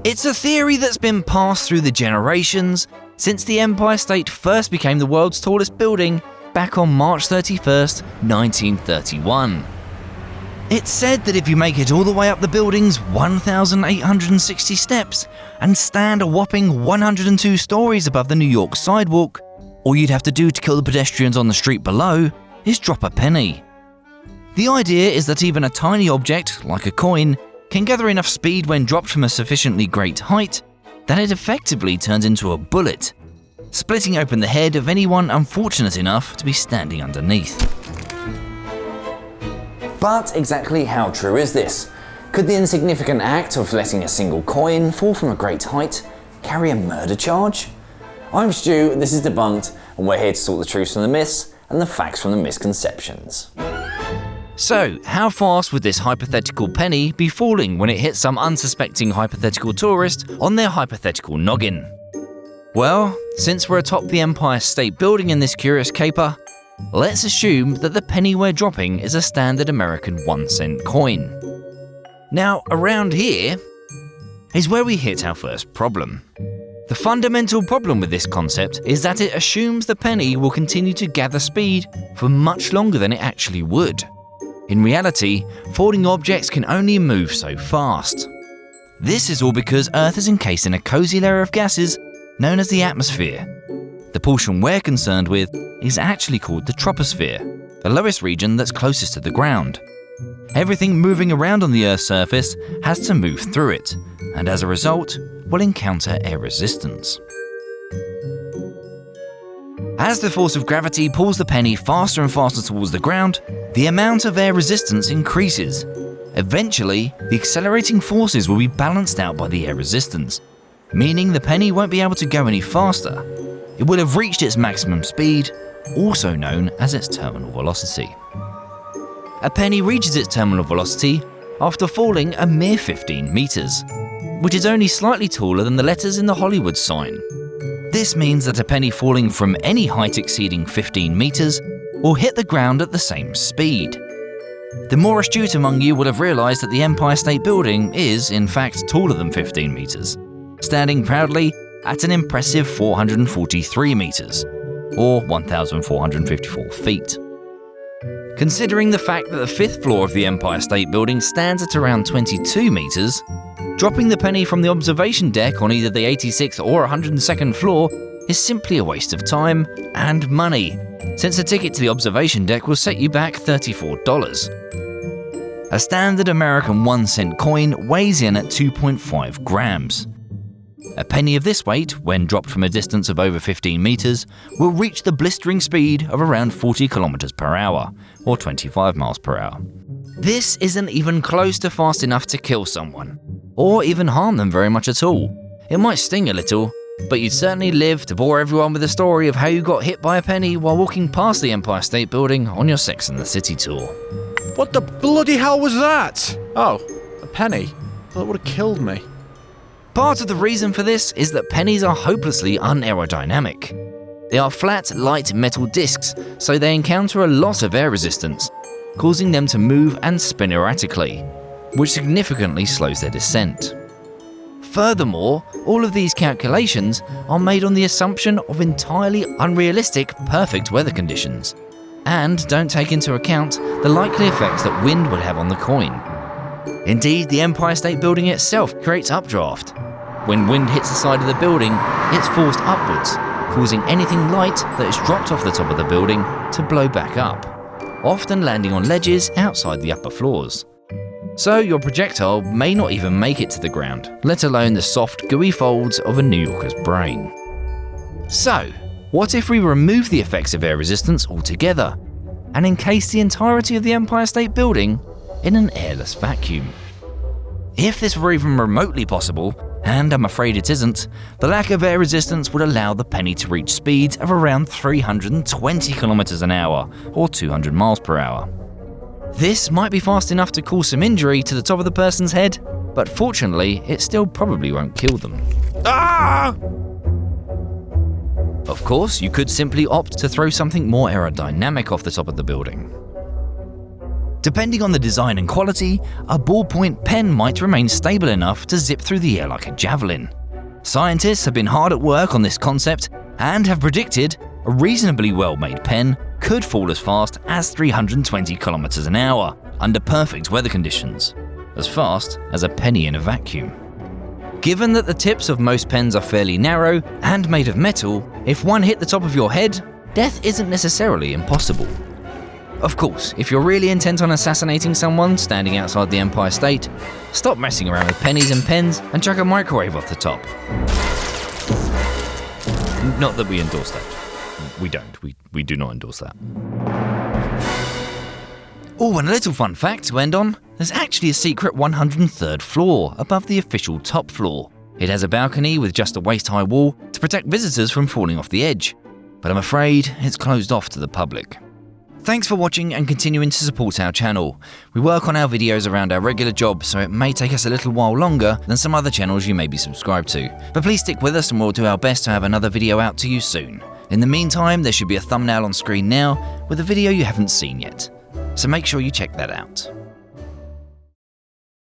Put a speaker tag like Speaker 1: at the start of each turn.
Speaker 1: It's a theory that's been passed through the generations since the Empire State first became the world's tallest building back on March 31st, 1931. It's said that if you make it all the way up the building's 1,860 steps and stand a whopping 102 stories above the New York sidewalk, all you'd have to do to kill the pedestrians on the street below is drop a penny. The idea is that even a tiny object, like a coin, can gather enough speed when dropped from a sufficiently great height that it effectively turns into a bullet, splitting open the head of anyone unfortunate enough to be standing underneath.
Speaker 2: But exactly how true is this? Could the insignificant act of letting a single coin fall from a great height carry a murder charge? I'm Stu, this is Debunked, and we're here to sort the truths from the myths and the facts from the misconceptions.
Speaker 1: So, how fast would this hypothetical penny be falling when it hit some unsuspecting hypothetical tourist on their hypothetical noggin? Well, since we're atop the Empire State Building in this curious caper, let's assume that the penny we're dropping is a standard American 1-cent coin. Now, around here is where we hit our first problem. The fundamental problem with this concept is that it assumes the penny will continue to gather speed for much longer than it actually would. In reality, falling objects can only move so fast. This is all because Earth is encased in a cozy layer of gases known as the atmosphere. The portion we're concerned with is actually called the troposphere, the lowest region that's closest to the ground. Everything moving around on the Earth's surface has to move through it, and as a result, will encounter air resistance. As the force of gravity pulls the penny faster and faster towards the ground, the amount of air resistance increases. Eventually, the accelerating forces will be balanced out by the air resistance, meaning the penny won't be able to go any faster. It will have reached its maximum speed, also known as its terminal velocity. A penny reaches its terminal velocity after falling a mere 15 meters, which is only slightly taller than the letters in the Hollywood sign. This means that a penny falling from any height exceeding 15 meters will hit the ground at the same speed. The more astute among you will have realized that the Empire State Building is, in fact, taller than 15 meters, standing proudly at an impressive 443 meters, or 1,454 feet. Considering the fact that the 5th floor of the Empire State Building stands at around 22 meters, dropping the penny from the observation deck on either the 86th or 102nd floor is simply a waste of time and money, since a ticket to the observation deck will set you back $34. A standard American 1-cent coin weighs in at 2.5 grams. A penny of this weight, when dropped from a distance of over 15 meters, will reach the blistering speed of around 40 kilometers per hour, or 25 miles per hour. This isn't even close to fast enough to kill someone, or even harm them very much at all. It might sting a little, but you'd certainly live to bore everyone with the story of how you got hit by a penny while walking past the Empire State Building on your Sex and the City tour.
Speaker 3: What the bloody hell was that? Oh, a penny. That would have killed me.
Speaker 1: Part of the reason for this is that pennies are hopelessly unaerodynamic. They are flat, light metal discs, so they encounter a lot of air resistance, causing them to move and spin erratically, which significantly slows their descent. Furthermore, all of these calculations are made on the assumption of entirely unrealistic perfect weather conditions, and don't take into account the likely effects that wind would have on the coin. Indeed, the Empire State Building itself creates updraft. When wind hits the side of the building, it's forced upwards, causing anything light that is dropped off the top of the building to blow back up, often landing on ledges outside the upper floors. So your projectile may not even make it to the ground, let alone the soft, gooey folds of a New Yorker's brain. So, what if we remove the effects of air resistance altogether and encase the entirety of the Empire State Building in an airless vacuum? If this were even remotely possible, and I'm afraid it isn't, the lack of air resistance would allow the penny to reach speeds of around 320 kilometers an hour, or 200 miles per hour. This might be fast enough to cause some injury to the top of the person's head, but fortunately, it still probably won't kill them.
Speaker 3: Ah!
Speaker 1: Of course, you could simply opt to throw something more aerodynamic off the top of the building. Depending on the design and quality, a ballpoint pen might remain stable enough to zip through the air like a javelin. Scientists have been hard at work on this concept and have predicted a reasonably well-made pen could fall as fast as 320 kilometers an hour under perfect weather conditions, as fast as a penny in a vacuum. Given that the tips of most pens are fairly narrow and made of metal, if one hit the top of your head, death isn't necessarily impossible. Of course, if you're really intent on assassinating someone standing outside the Empire State, stop messing around with pennies and pens and chuck a microwave off the top. Not that we endorse that. We don't. We do not endorse that. Oh, and a little fun fact to end on. There's actually a secret 103rd floor above the official top floor. It has a balcony with just a waist-high wall to protect visitors from falling off the edge. But I'm afraid it's closed off to the public. Thanks for watching and continuing to support our channel. We work on our videos around our regular job, so it may take us a little while longer than some other channels you may be subscribed to. But please stick with us and we'll do our best to have another video out to you soon. In the meantime, there should be a thumbnail on screen now with a video you haven't seen yet. So make sure you check that out.